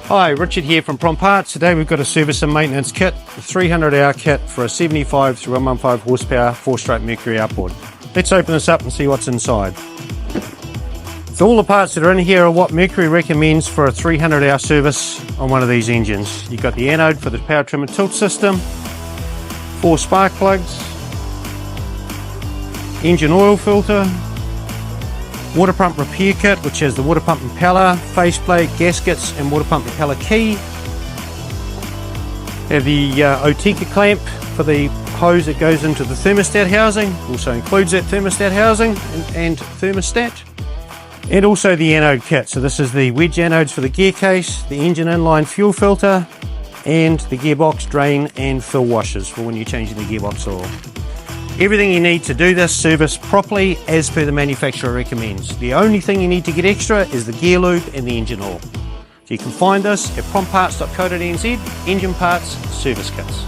Hi, Richard here from PROMT Parts. Today we've got a service and maintenance kit, a 300-hour kit for a 75 through 115 horsepower 4-stroke Mercury outboard. Let's open this up and see what's inside. So all the parts that are in here are what Mercury recommends for a 300-hour service on one of these engines. You've got the anode for the power trim and tilt system, 4 spark plugs, engine oil filter, water pump repair kit, which has the water pump impeller, faceplate, gaskets and water pump impeller key. Have the Otika clamp for the hose that goes into the thermostat housing, also includes that thermostat housing and thermostat. And also the anode kit. So this is the wedge anodes for the gear case, the engine inline fuel filter and the gearbox drain and fill washers for when you're changing the gearbox oil. Everything you need to do this service properly as per the manufacturer recommends. The only thing you need to get extra is the gear lube and the engine oil. So you can find us at promtparts.co.nz, engine parts, service kits.